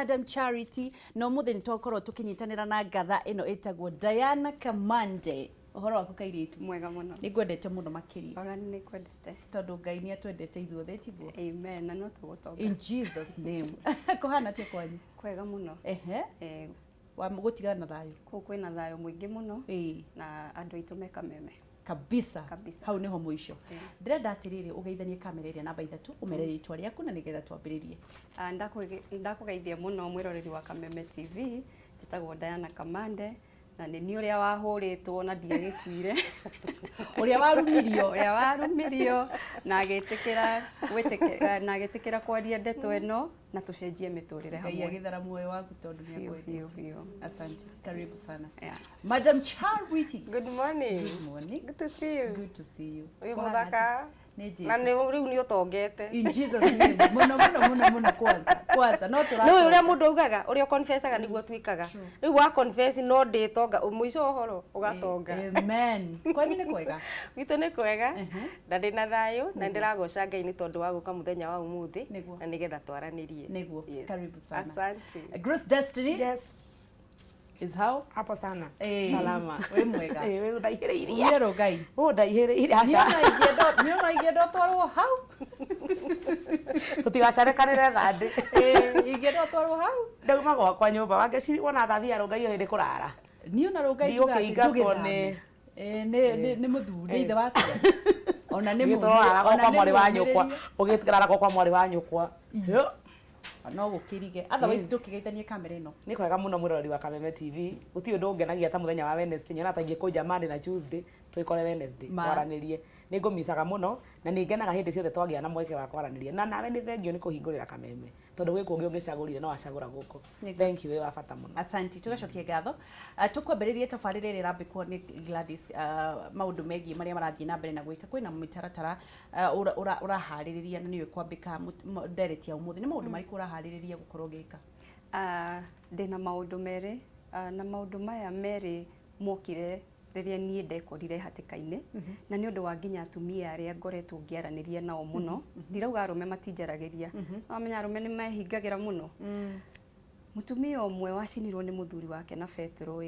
Madam Charity no mutheni twakorwo tukinyitanira na gatha ino etagwo Diana Kamande. Uhoro waku kairitu? Mwega muno. Nigwendete muno makiri. Ona ni kwendete. Tondu Ngai ni atwendete ithuothe tiguo. Amen. Na no tugutonga. In Jesus name. Kohana atia kwanyu? Kwega muno. Wa gutigana na thayo. Kwina thayo mwingi muno. Na andu aitu meka meme. Kabisa. Hau niho mwisho. Ndirenda atiriri ugeithanie kamera iria namba 3 umerere itwa riaku na nigetha twambiririe. Ndakugeithia muno mwiroreri wa Kameme TV. Titagwo Diana Kamande. Na ni uria wahuritwo na ndiagikuire uria warumirio na agitikira kwaria ndeto eno na tucenjie miturire hamwe. Ngai agithara muoyo waku tondu ni akwendete. Asante. Karibu sana. Madam Charity. Good morning. Good morning. Good to see you. Good to see you. Uyu muthaka. Na riu ni utongete. In Jesus name. Muno kwanza no turata. No uria mundu ugaga uria confessaga niguo twikaga. Riu wa confess no nditonga muico uhoro ugatonga. Amen. Kwanyu ni kwega? Witu ni kwega. Na ndina thayo na ndiragoca Ngai ni tondu wa guka muthenya wa umuthi na nigetha twaranirie. Niguo. Karibu sana. Asante. Grace Destiny. Yes. Is how? Hapo sana. Salama. We mwega. We udaihireiria. Uyero Ngai. Udaihireiria acha. Niona igendo twarwo hau. Tutigacarekanire thande. Igendo twarwo hau. Ndauma gwakwa nyumba wake ci wona thathia Rongai hindi kurara. Niona Rongai tugatuge. Ni muthuri ithe wa cia. Ona ni muthuri mwari wa nyukwa. Ugitikara kwa mwari wa nyukwa. No gukirige otherwise ndukigeithanie kamera ino ni kwega muno mwirori wa Kameme TV uti undu ungenagia ta muthenya wa Wednesday nyona ta ingikuja Monday na Tuesday twikore Wednesday twaranirie ni ngumicaga muno na ni ngenaga hindi ciothe twagia na mweke wa kwaranirie na nawe ni thengio ni kuhingurira Kameme tondu gwi kungi ungicagurire no acagura guku thank you we wa bata muno. Asante tugacokia ngatho tukwambiririe tabarire ri rambikwo ni Gladys maundu megi maria marathie na mbere na gwika kwina mitaratara urahaririria na niwe kwambika direct ya umuthi ni maundu mariko urahaririria gukorwo gika? Ndina maundu mere na maundu maya mere mokire riria nie ndekorire hatikaine na ni undu wa nginya atumia aria ngoretwo ngiaraniria nao muno ndirauga arume matinjaragiria amenya arume ni mehingagira muno. Mutumia umwe wacinirwo ni muthuri wake na Petro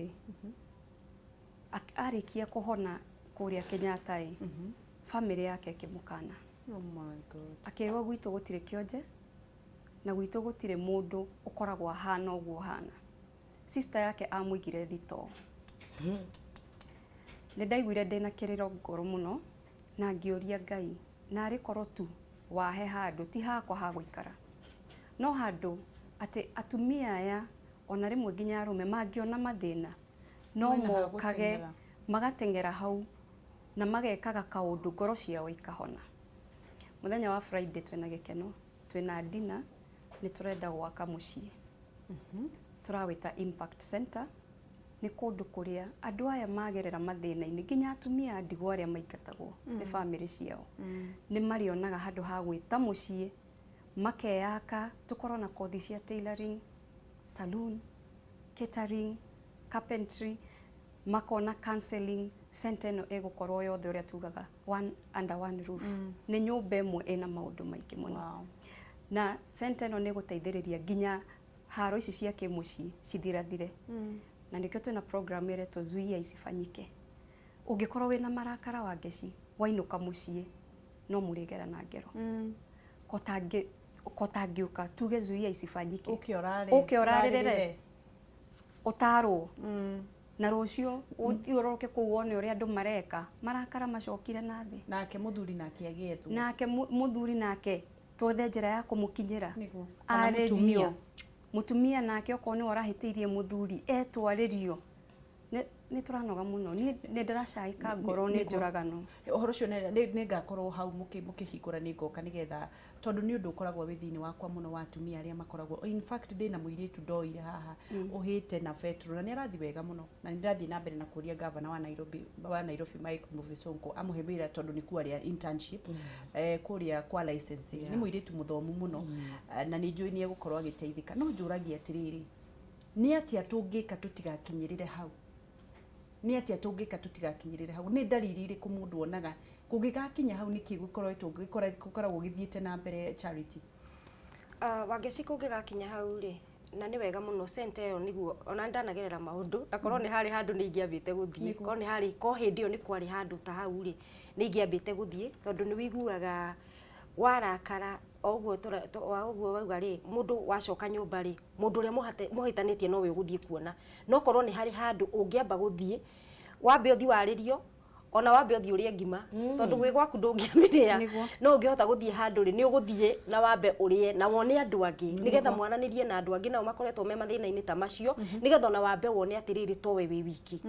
arikia kuhona kuria Kenyatta family yake kimukana. Oh my God. Akewa gwitu gutire kionje na gwitu gutire mundu ukoragwa hana uguo hana. Sister yake amwigire thito. Ndaiguire ndina kiriro ngoro muno na ngioria Ngai na ari korwo tu wahe handu ti hakwa ha guikara no handu ati atumia aya ona rimwe nginya arume mangiona mathina no mokage magatengera hau na magekaga kaundu ngoro ciao ikahona. Muthenya wa Friday twina gikeno twina dinner ni turenda gwaka mucii turawita Impact Center ni kundu kuria andu aya magerera mathina ini nginya atumia ndigwa aria maingatagwo ni family ciao ni marionaga handu ha gwita mucii makeyaka tukorwo na kothi cia tailoring, saloon, catering, carpentry, makona counseling center no egukorwo yothe uria tugaga one under one roof ni nyumba imwe ina maundu maingi muno. Na center no ni guteithiriria nginya haro ici cia kimucii cithirathire na nikio twina program ile tuzuia isifanyike. Ungikorwo wina marakara wa ngeci wainuka mucii no murigera na ngero kotangiuka tuge zuia isifanyike ukiorarire utaro na rucio uthiuroke kuwone uria andu mareka marakara macokire nathi nake muthuri nake agietwo nake muthuri nake twethe njira ya kumukinyira aririo mutumia nake okoni warahitirie muthuri etwaririo ni turanoga muno ni ndiracaika ngoro ni njuragano uhoro cio ni ngakorwo hau mukihingura ni ngoka nigetha tondu ni undu ukoragwo withini wakwa muno wa atumia aria makoragwo in fact ndina muiritu ndoire haha uhite na Petro na ni arathi wega muno na ni ndathi na mbere na kuria governor wa Nairobi Mike Mbuvi Sonko amuhebira tondu ni kwaria internship kuria kwa licensing ni muiritu muthomu muno na ni njui ni gukorwo agiteithika no njuragia atiriri ni atia tungika tutigakinyirire hau ni atia tungika tutigakinyirire hau ni ndariri iriku mundu onaga kungigakinya hau niki gukoragwo githiete na mbere Charity? Wangeci kungigakinya hau ri na nĩ wega mũno center ĩyo nĩguo ona ndanagerera maũndũ na korwo nĩ harĩ handũ nĩ ingĩambĩte gũthiĩ korwo nĩ harĩ hĩndĩ ĩyo nĩ kwarĩ handũ ta hau rĩ nĩ ingĩambĩte gũthiĩ tondũ nĩ wiguaga warakara oguo wauga rĩ mũndũ wacoka nyũmba rĩ mũndũ ũrĩa mũhĩtanĩtie nowe ũgũthiĩ kuona no korwo nĩ harĩ handũ ũngĩamba gũthiĩ wambe ũthiĩ warĩrio ona wambe ũthiĩ ũrĩe ngima tondũ gwĩ gwaku ndũngĩamĩrĩa no ũngĩhota gũthiĩ handũ rĩ nĩ ũgũthiĩ na wambe ũrĩe na wone andũ angĩ nĩgetha mwananĩrie na andũ angĩ nao makoretwo me mathĩna-inĩ ta macio nĩgetha ona wambe wone atĩrĩrĩ towe wĩ wiki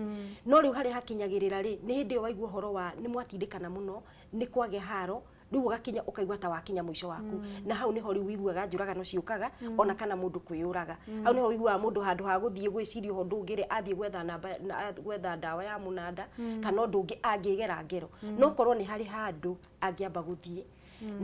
no rĩu harĩa hakinyagĩrĩra rĩ nĩ hĩndĩ ĩyo waigua ũhoro wa nĩ mwatindĩkana mũno nĩ kwage haro rĩu ũgakinya ũkaigua ta wakinya mũico waku na hau nĩho rĩu wiguaga njũragano ciũkaga ona kana mũndũ kwĩyũraga hau nĩho wiguaga mũndũ handũ ha gũthiĩ gwĩciria ũhoro ũngĩ rĩ athiĩ gwetha ndawa ya mũnanda kana ũndũ ũngĩ angĩgera ngero no korwo nĩ harĩ handũ angĩamba gũthiĩ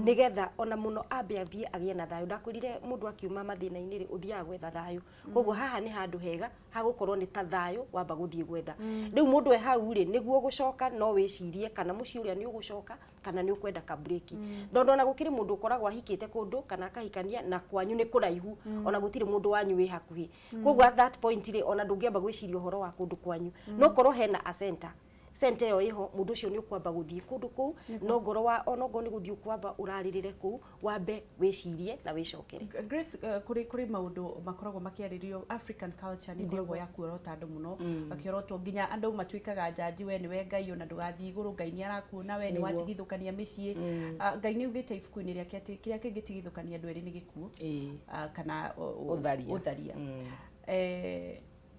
nigetha ona muno ambe athiĩ agĩe na thayũ ndakwĩrire mũndũ akiuma mathĩna-inĩ rĩ ũthiaga gwetha thayũ koguo haha nĩ handũ hega hagũkorwo nĩ ta thayũ wamba gũthiĩ gwetha rĩu mũndũ e hau rĩ nĩguo gũcoka no wĩcirie kana mũciĩ ũrĩa nĩ ũgũcoka kana nĩ ũkwenda kabreki ndondũ ona gũkĩrĩ mũndũ ũkoragwo ahikĩte kũndũ kana akahikania na kwanyu nĩ kũraihu ona gũtirĩ mũndũ wanyu wĩ hakuhĩ koguo at that point rĩ ona ndũngĩamba gwĩciria ũhoro wa kũndũ kwanyu no korwo hena a center ĩyo ĩho mũndũ ũcio nĩ ũkwamba gũthiĩ kũndũ kũu no ngoro wa ona ngoro nĩ gũthiĩ kwamba ũrarĩrĩre kũu wambe wĩcirie na wĩcokere Grace kũrĩ maũndũ makoragwo makĩarĩrio African culture nĩ koragwo ya kuorota andũ mũno akĩorotwo nginya andũ matuĩkaga njanji we nĩwe Ngai ona ndũgathiĩ igũrũ Ngai nĩ arakuona we nĩ watigithũkania mĩciĩ Ngai nĩ ugĩte ibuku-inĩ rĩake atĩ kĩrĩa kĩngĩtigithũkania andũ erĩ nĩ gĩkuũ kana ũtharia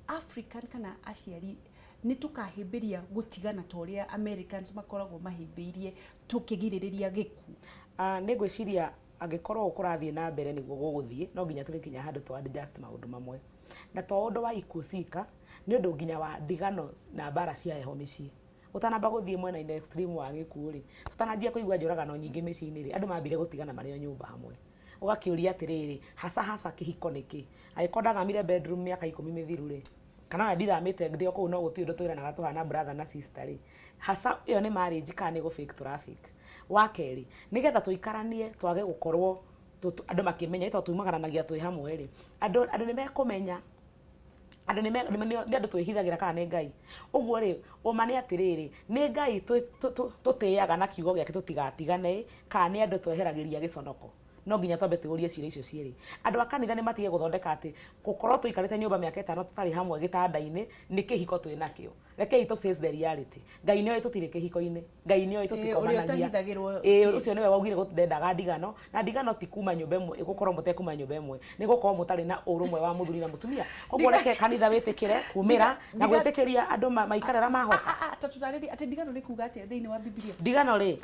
African kana aciari nĩ tukahĩmbĩria gũtigana ta ũrĩa Americans makoragwo mahĩmbĩirie tukĩgirĩrĩria gĩkuũ nĩ ngwĩciria angĩkorwo kũrathiĩ na mbere nĩguo gũgũthiĩ no nginya tũrĩkinya handũ twa adjust maũndũ mamwe na to ũndũ wa ikuũ cika nĩ ũndũ nginya wa ndigano na mbara cia heho mĩciĩ utanamba gũthiĩ mwena-inĩ extreme wa gĩkuũ rĩ tutananjia kũigua njũragano nyingĩ mĩciĩ-inĩ rĩ andũ mambire gũtigana marĩ o nyũmba hamwe ũgakĩũria atĩrĩrĩ hasa kĩhiko nĩkĩ angĩkorwo ndagamire bedroom mĩaka 10 mĩthiru rĩ kana na ndithamĩte ndĩ kũu no gũtirĩ ũndũ twĩranaga tũhana brother na sister rĩ hasa ĩyo nĩ marriage kana nĩ fake traffic wa kerĩ nĩgetha tũikaranie twage gũkorwo andũ makĩmenya ĩto tumagaranagia twĩ hamwe rĩ andũ nĩ mekũmenya andũ nĩ andũ twĩhithagĩra kana nĩ Ngai ũguo rĩ ũma nĩ atĩrĩrĩ nĩ Ngai tũtĩaga na kiugo gĩake tũtigatigane kana nĩ andũ tweheragĩria gĩconoko no nginya twambe tũũrie ciũria icio cierĩ andũ a kanitha nĩ matige gũthondeka atĩ gũkorwo tũikarĩte nyũmba mĩaka 5 tũtarĩ hamwe gĩtanda-inĩ nĩ kĩhiko twĩ nakĩo rekei tũ face the reality Ngai nĩoĩ tũtirĩ kĩhiko-inĩ Ngai nĩoĩ tũtikomanagia ũcio nĩwe waugire gũtendaga ndigano na ndigano ti kuma nyũmba ĩmwe gũkorwo mũtekuma nyũmba ĩmwe nĩ gũkorwo mũtarĩ na ũrũmwe wa mũthuri na mũtumia ũguo reke kanitha wĩtĩkĩre kumĩra na gwĩtĩkĩria andũ maikarĩra mahota tũtarĩri atĩ ndigano nĩ kuga atĩ thĩinĩ wa Biblia ndigano rĩ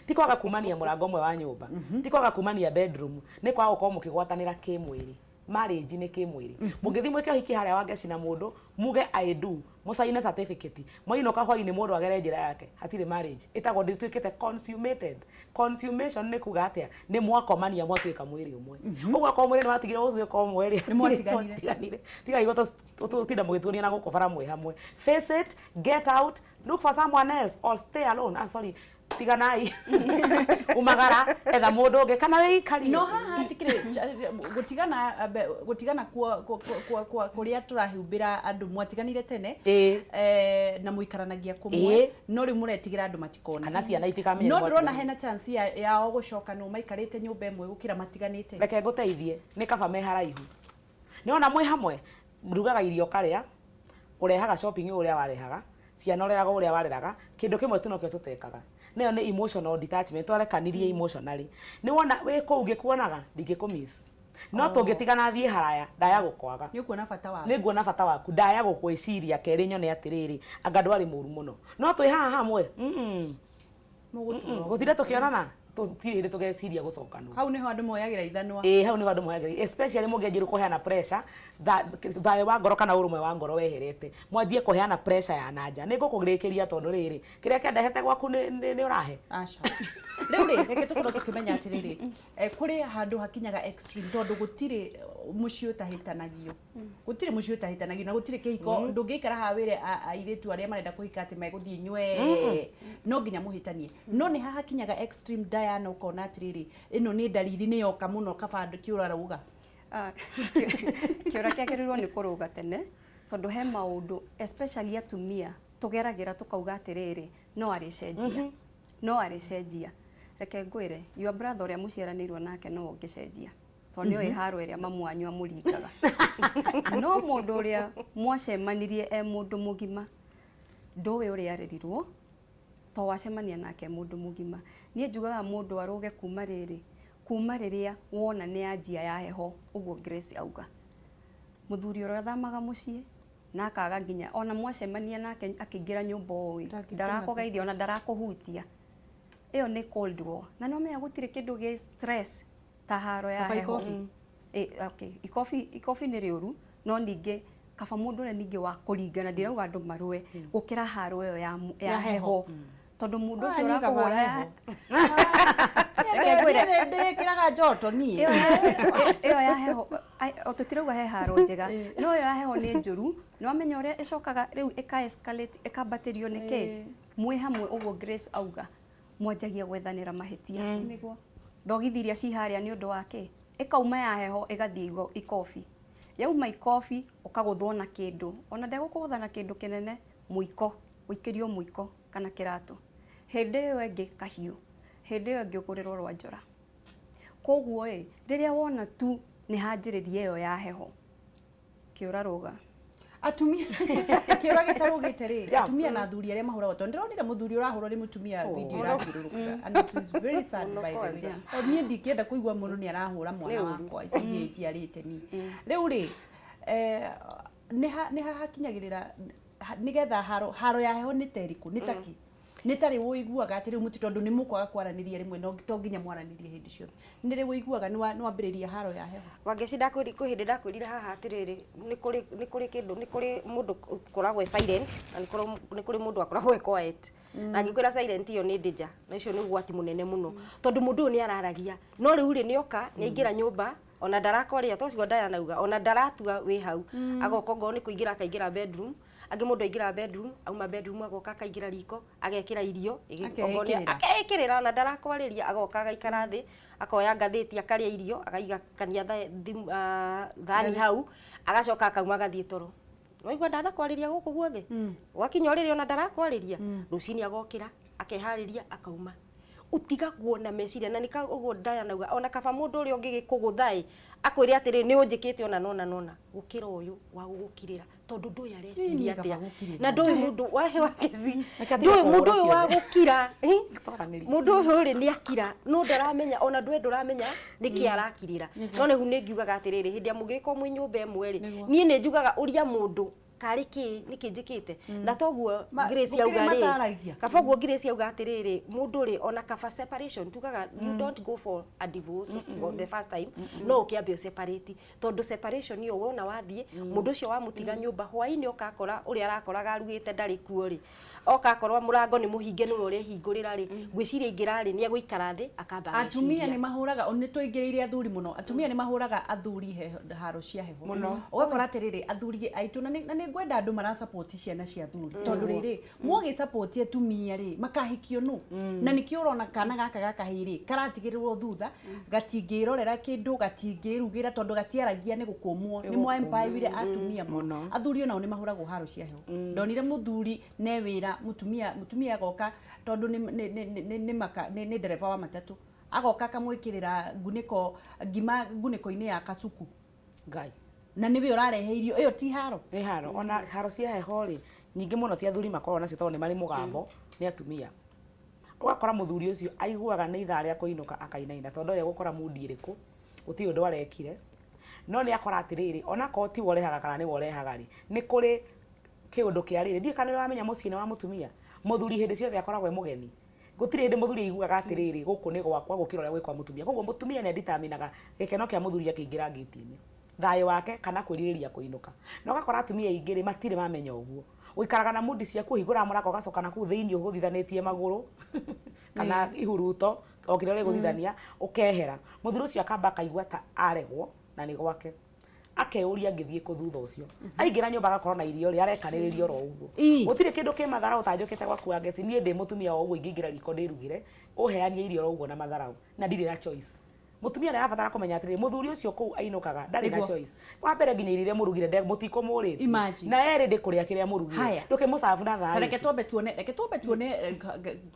ti kwaga kumania mũrango ũmwe wa nyũmba ti kwaga kumania bedroom nĩ kwaga gũkorwo mũkĩgwatanĩra kĩmwĩrĩ marriage nĩ kĩmwĩrĩ mũngĩthiĩ mwĩke ũhiki harĩa wangeci na mũndũ muge I do mũcaine certificate mwainũka hwainĩ mũndũ agere njĩra yake hatirĩ marriage ĩtagwo ndĩtuĩkĩte consummated consummation nĩ kuga atĩa nĩ mwakomania mwatuĩka mwĩrĩ ũmwe ũguo akorwo mwĩrĩ nĩ watigire gũtuĩka ũmwe rĩ nĩ mwatiganire tiga igũtũ tũtinda mũgĩtuonia na gũkobara mwĩ hamwe face it get out look for someone else or stay alone I'm sorry tiganai umagara etha mũndũ ũngĩ kana wĩikari no haha tikire gutigana kũrĩa tũrahumbĩra andũ mwatiganire tene na mũikaranagia kũmwe no rĩu mũretigĩra andũ matikona kana ciana itikamenye no ndĩrona hena chance yao gũcoka no maikarĩte nyũmba ĩmwe gũkĩra matiganĩte reke ngũteithie nĩ kaba me haraihu nĩona mwĩ hamwe rugaga irio karĩa ũrehaga shopping ũrĩa warehaga ciana ũreraga ũrĩa wareraga kĩndũ kĩmwe tu nokĩo tũtekaga nayo nĩ emotional detachment twarekanirie emotionally nĩ wona wĩ kũu ngĩkuonaga ndingĩkũmiss no tũngĩtigana thiĩ haraya ndaya gũkwaga nĩ kuona bata waku nĩ nguona bata waku ndaya gũkwĩciria kerĩ nyone atĩrĩrĩ anga ndwarĩ mũru mũno no twĩ haha hamwe gũtire tũkĩonana tũtirĩ tũgeciria gũcokanwo hau nĩho andũ moyagĩra ithanwa hau nĩho andũ moyagĩra especially mũngĩanjĩrĩ kũheana pressure thayũ wa ngoro kana ũrũmwe wa ngoro weherete mwanjie kũheana pressure ya nanja nĩ ngũkũrĩkĩria tondũ rĩrĩ kĩrĩa kĩandehete gwaku nĩ ũrahe aca rĩu rĩ reke tũkorwo tũkĩmenya atĩrĩrĩ kũrĩ handũ hakinyaga extreme tondũ gũtirĩ mũciĩ ũtahĩtanagio gũtirĩ mũciĩ ũtahĩtanagio na gũtirĩ kĩhiko ndũngĩikara haha wĩre airĩtu arĩa marenda kũhika atĩ megũthiĩ nywe no nginya mũhĩtanie no nĩ haha hakinyaga extreme Diana ũkona atĩrĩrĩ ĩno nĩ dalili nĩ yoka mũno kabando kĩũra rauga Kĩũra kĩagĩrĩirwo nĩ kũrũga tene tondũ he maũndũ especially atumia tũgeragĩra tũkauga atĩrĩrĩ no arĩcenjia no arĩcenjia. Reke ngwĩre your brother ũrĩa mũciaranĩirwo nake no ũngĩcenjia tondũ nĩoĩ haro ĩrĩa mamu wanyu amũringaga. No mũndũ ũrĩa mwacemanirie mũndũ mũgima ndũĩ ũrĩa arerirwo to wacemania nake mũndũ mũgima. Niĩ njugaga mũndũ arũge kuma rĩrĩa wona nĩ anjia ya heho, ũguo Grace auga. Mũthuri ũrĩa thamaga mũciĩ na akaga nginya ona mwacemania nake akĩingĩra nyũmba ũĩ ndarakũgeithia ona ndarakũhutia. Ĩyo nĩ cold war na no menya gũtirĩ kĩndũ gĩ stress ta haro ya heho. Okay, ikobi nĩ rĩũru no ningĩ kaba mũndũ ũrĩa ningĩ wa kũringana ndirauga andũ marũe gũkĩra haro ĩyo ya heho. Tondũ mũndũ ũcio ũrakũhũra ndĩkĩraga njoto niĩ ĩyo ya heho tũtirauga he haro njega no ĩyo ya heho nĩ njũru no menya ũrĩa ĩcokaga rĩu ĩka-escalate ĩkambatĩrio nĩkĩ mwĩ hamwe ũguo Grace auga mwanjagia gwethanĩra mahĩtia nĩguo thogithi iria ci harĩa nĩ ũndũ wake ĩkauma ya heho ĩgathiĩ ikobi yauma ikobi ũkagũthwo na kĩndũ ona ndegũkũgũtha na kĩndũ kĩnene mũiko ũikĩrio mũiko kana kĩratũ hĩndĩ ĩyo ĩngĩ kahiũ hĩndĩ ĩyo ĩngĩ ũkũrĩrwo rwa njora. Koguo rĩrĩa wona tu nĩ hanjĩrĩria ĩyo ya heho kĩũra rũga atumia kĩũra gĩtarũgĩte rĩ atumia na athuri arĩa mahũragwo tondũ ndĩronire mũthuri ũrahũrwo nĩ mũtumia video ĩrathiũrũrũka and it is very sad by the way. Niĩ ndingĩenda kũigua mũndũ nĩ arahũra mwana wakwa njiarĩte ni rĩu rĩ nĩ hakinyagĩrĩra nĩgetha haro ya heho nĩ terĩkũ nĩ takĩ nĩ tarĩ wũiguaga atĩ rĩu mũti tondũ nĩ mũkwaga kwaranĩria rĩmwe no to nginya mwaranĩrie hĩndĩ ciothe nĩ rĩ wũiguaga nĩ wambĩrĩria haro ya heho. Wangeci hĩndĩ ndakwĩrire haha atĩrĩrĩ nĩ kũrĩ kĩndũ nĩ kũrĩ mũndũ ũkoragwo silent na nĩ kũrĩ mũndũ akoragwo quiet na angĩkwĩra silent iyo nĩ danger na icio nĩ ũgwati mũnene mũno tondũ mũndũ ũyũ nĩ araragia no rĩu rĩ nĩoka nĩ aingĩra nyũmba ona ndarakwarĩria tocio ndanauga ona ndaratua wĩ hau agoka ngoro nĩ kũingĩra akaingĩra bedroom angĩ mũndũ aingĩra bedroom auma bedroom agoka akaingĩra riko agekĩra irio akekĩrĩra ona ndarakwarĩria agoka agaikara thĩ akoya ngathĩti akarĩa irio agaigakania thani hau agacoka akauma agathiĩ toro. Waigua ndanakwarĩria gũkũ guothe wakinya ũrĩrĩ ona ndarakwarĩria rũcinĩ agokĩra akeharĩria akauma utigagwo na meciria na nika ũguo ndanauga ona kaba mũndũ ũrĩa ũngĩgĩkũgũtha akwĩre atĩrĩ nĩ ũnjĩkĩte ona nona gũkĩra ũyũ wa gũgũkirĩra tondũ ndũĩ areciria atĩa na ndũĩ mũndũ wahe wakeci ndũĩ mũndũ ũyũ wa gũkira mũndũ ũyũ rĩ nĩ akira no ndaramenya ona ndũramenya nĩkĩ arakirĩra no nĩhu nĩ ngiugaga atĩrĩrĩ hĩndĩ ya mũngĩrĩko mwĩ nyũmba ĩmwe rĩ niĩ nĩ njugaga ũria mũndũ karĩ nĩkĩ njĩkĩte na toguo Grace auga rĩ kaba ũguo Grace auga atĩrĩrĩ mũndũ rĩ ona kaba separation tugaga you don't go for a divorce the first time no ũkĩambia separate tondũ separation iyo wona wathiĩ mũndũ ũcio wamũtiga nyũmba hwaĩ-inĩ ũkakora ũrĩa arakoraga arugĩte ndarĩ kuo rĩ okakorwa mũrango nĩ mũhinge nĩ ũrĩa hingũrĩra rĩ ngwĩciria ingĩrarĩ nĩ egũikara thĩ akamba atumia nĩ mahũraga nĩ tũingĩrĩire athuri mũno atumia nĩ mahũraga athuri haro cia heho ũgakora atĩrĩrĩ athuri aitũ na nĩ ngwenda andũ mara support ciana cia athuri tondũ rĩrĩ mwogĩ support atumia rĩ makahikio nũ na nĩkĩo ũrona kana gaka gakahĩrĩ karatigĩrĩrwo thutha gatingĩrorera kĩndũ gatingĩrugĩra tondũ gatiaragia nĩ gũkũmwo nĩ mwa empower atumia mũno athuri onao nĩ mahũragwo haro cia heho ndonire mũthuri ne wĩra mutumia agoka tondu ni ndereva wa matatu agoka akamwikirira nguniko-ini ya kasuku ngai na niwe urarehe irio iyo ti haro ni haro ona haro cia heho ri nyingi muno ti athuri makorwo nacio tondu ni mari mugambo ni atumia ugakora muthuri ucio aiguaga ni ithaa ria kuinuka akainaina tondu ye gukora mudi iriku uti undu arekire no ni akora atiriri ona ko ti worehaga kana ni worehaga ri ni kuri kiundu kia riri ndi kana uramenya muciĩ wa mutumia muthuri hindi ciothe akoragwo e mugeni gutire hindi muthuri aiguaga atiriri guku ni gwakwa gukira uria gwikwa mutumia koguo mutumia ni nditaminaga gikeno kia muthuri akiingira ngiti-ini thayo wake kana kwiririria kuinuka na ugakora atumia ingiri matire mamenya uguo uikaraga na mudi cia kuhingura murako gacoka na ku thiini uguthithanitie maguru kana ihuruto okire uri guthithania ukehera muthuri ucio akamba akaigua ta aregwo na ni gwake akeuria ngithie ku thutha ucio aingira nyumba agakorwo na irio ri arekaniririo ro uguo gutire kindu ki mathara utanjukite gwaku ngeci nie ndi mutumia wa uguo ingingira riko ndirugire uheanie irio ro uguo na mathara na ndiri na choice mutumia arabatara kumenya atiri muthuri ucio kuu ainukaga ndari na Nĩguo. choice wa mbere nginya irire murugire ndege mutiko murite Imagine. na eri ndikuria kiria murugire Haya. nduke musabu na thari reke twambe tuone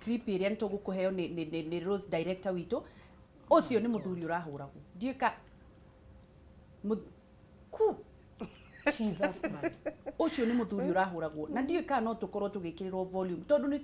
clip iria nĩ tũgũkũheo nĩ Rose director witũ ũcio nĩ mũthuri ũrahũragwo ndiĩka Jesus man ũcio nĩ mũthuri ũrahũragwo na ndiũĩ kana no tũkorwo tũgĩkĩrĩrwo volume tondũ nĩ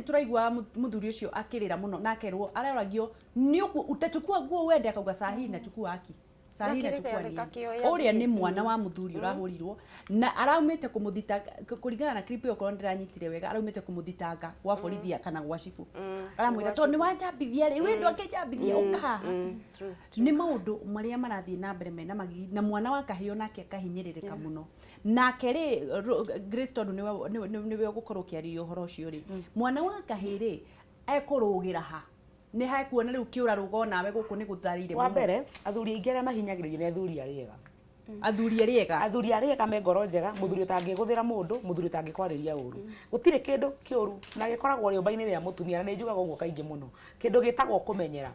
tũraiguaga mũthuri ũcio akĩrĩra mũno na akerwo aroragio nĩ utachukua nguo wende akauga sahi na chukua haki sahi na chukua ni ũrĩa nĩ mwana wa mũthuri ũrahũrirwo na araumĩte kũmũthitanga kũringana na clip ĩyo korwo ndĩranyitire wega araumĩte kũmũthitanga gwa borithi kana gwa cibu aramwĩra tondũ nĩ wanjambithia rĩ wendo akĩnjambithia ũka haha nĩ maũndũ marĩa marathiĩ na mbere mena magigi na mwana wa kahĩĩ nake akahinyĩrĩrĩka mũno nake rĩ Grace tondũ nĩwe ũgũkorwo ũkĩarĩria ũhoro ũcio rĩ mwana wa kahĩĩ rĩ ekũrũgĩra ha nĩ hakuona rĩu kĩũra rũgo nawe gũkũ nĩ gũtharire wa mbere athuri aingĩ arĩa mahinyagĩrĩrio nĩ athuri arĩega athuri arĩega me ngoro njega muthuri utangĩgũthĩra mũndũ muthuri utangĩkwarĩria ũru gũtirĩ kĩndũ kĩũru na gĩkoragwo rĩũmba-inĩ rĩa mũtumia na nĩ njugaga ũguo kaingĩ mũno kĩndũ gĩtagwo kũmenyera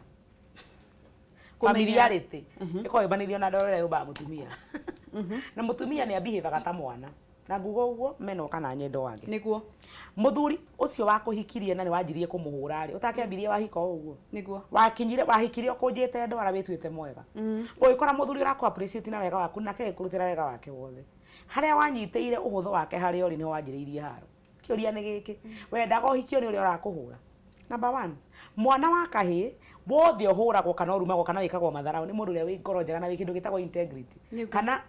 familiarity ĩkoragwo yũmbanĩrio na ndoro ĩrĩa yũmbaga mũtumia na mũtumia nĩ abihivaga ta mwana na nguga ũguo meno kana nyendo wake nĩguo muthuri ucio wa kuhikirie na nĩ wanjirie kũmũhũra rĩ utakĩambirie wahika ũguo nĩguo wakinyire wahikirie ũkũnjĩte ndwara wĩtuĩte mwega ũgĩkora muthuri ũrakũ appreciate na wega waku nake gĩkũrutĩra wega wake wothe harĩa wanyitĩire ũhũthũ wake harĩa ũrĩ nĩ wanjĩrĩirie haro kĩũria nĩ gĩkĩ wendaga ũhikio nĩ ũrĩa ũrakũhũra number 1 mwana wa kahĩĩ wothe ũhũragwo kana ũrumagwo kana wĩkagwo matharaũ nĩ mũndũ ũrĩa wĩ ngoro njega na wĩ kĩndũ gĩtagwo integrity kana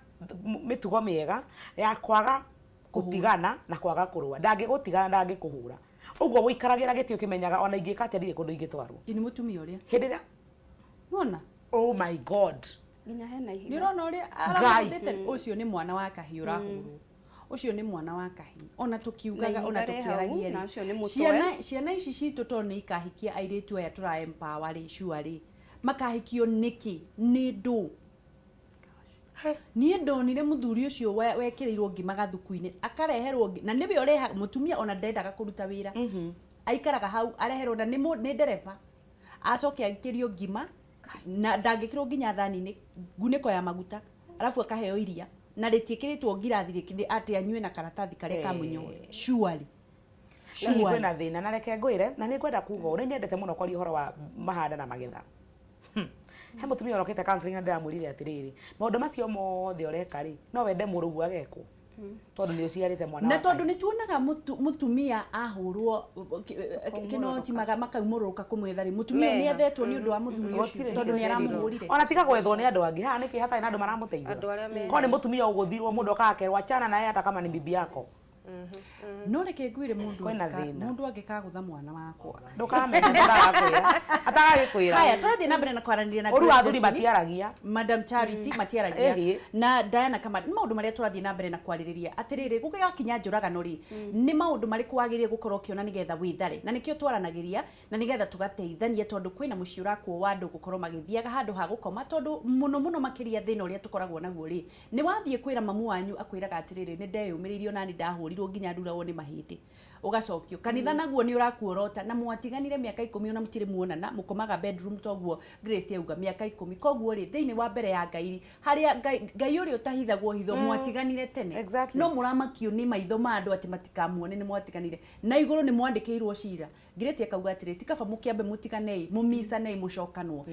mĩtugo mĩega ya kwaga gutigana na kwaga kũrũa ndangĩgũtigana ndangĩkũhũra ũguo wĩikaragĩra gĩtĩ ũkĩmenyaga ona ingĩka atĩa ndirĩ kũndũ ingĩtwarwo ini mũtumia ũrĩa hĩndĩ ĩrĩa wona oh my god nginya hena ihiga nĩ ũrona ũrĩa arathĩte ũcio nĩ mwana wa kahĩĩ ũrahũrwo ũcio nĩ mwana wa kahĩĩ ona tũkiugaga ona tũkĩaragia ciana ici citũ tondũ nĩ ikahikia airĩtu aya tũra empower rĩ sure rĩ makahikio nĩkĩ nĩ ndũ niĩ ndonire mũthuri ũcio wekĩrĩirwo ngima gathuku-inĩ akareherwo na nĩwe ũreha mũtumia ona ndendaga kũruta wĩra aikaraga hau areherwo na nĩ ndereba acoke aikĩrio ngima na ndangĩkĩrwo nginya thani-inĩ ngunĩko ya maguta arabu akaheo iria na rĩtiĩkĩrĩtwo ngirathi rĩkĩrĩ atĩ anyue na karatathi karĩa kamũnyoe surely kwĩna thĩna na reke ngwĩre na nĩ ngwenda kuga ũrĩa nyendete mũno kwaria ũhoro wa mahanda na magetha he mũtumia ũrokĩte counseling na ndĩramwĩrire atĩrĩrĩ maũndũ macio mothe ũreka rĩ no wende mũrũgu agekwo tondũ nĩ ũciarĩte mwana na tondũ nĩ tuonaga mũtumia ahũrwo kĩno timaga makaumũrũka kũmwetha rĩ mũtumia nĩ ethetwo nĩ ũndũ wa mũthuri ũcio tondũ nĩ aramũhũrire ona tiga gwethwo nĩ andũ angĩ haha nĩkĩ hatarĩ na andũ maramũteithia korwo nĩ mũtumia ũgũthirwo mũndũ akakerwo achana naye hata kama ni bibi yako no reke ngwĩre mũndũ angĩkagũtha mwana wakwa ndũkamenya ndagakwĩra atagagĩkwĩra haya tũrathiĩ na mbere na kwaranĩria na ũru athuri matiaragia Madam Charity matiaragia na Diana kama nĩ maũndũ marĩa tũrathiĩ na mbere na kwarĩrĩria atĩrĩrĩ gũgĩgakinya njũragano rĩ nĩ maũndũ marĩkũ wagĩrĩire gũkorwo ũkĩona nĩgetha wĩthare na nĩkĩo twaranagĩria na nĩgetha tũgateithania tondũ kwĩna mũciĩ ũrakuo wa andũ gũkorwo magĩthiaga handũ ha gũkoma tondũ mũno makĩria thĩna ũrĩa tũkoragwo naguo rĩ nĩ wathiĩ kwĩra mamu wanyu akwĩraga atĩrĩrĩ nĩ ndeyũmĩrĩirio na nĩ ndahũrirwo nginya nduragwo nĩ mahĩndĩ ũgacokio kanitha naguo nĩ ũrakuorota na mwatiganire mĩaka 10 ona mũtirĩ muonana mũkomaga bedroom toguo Grace yauga mĩaka 10 koguo rĩ thĩinĩ wa mbere ya Ngai harĩa Ngai ũrĩa ũtahithagwo hitho mwatiganire tene no mũramakio nĩ maitho ma andũ atĩ matikamuone nĩ mwatiganire na igũrũ nĩ mwandĩkĩirwo cira Grace akauga atĩrĩ tikaba mũkĩambe mũtiganei mũmicanei mũcokanwo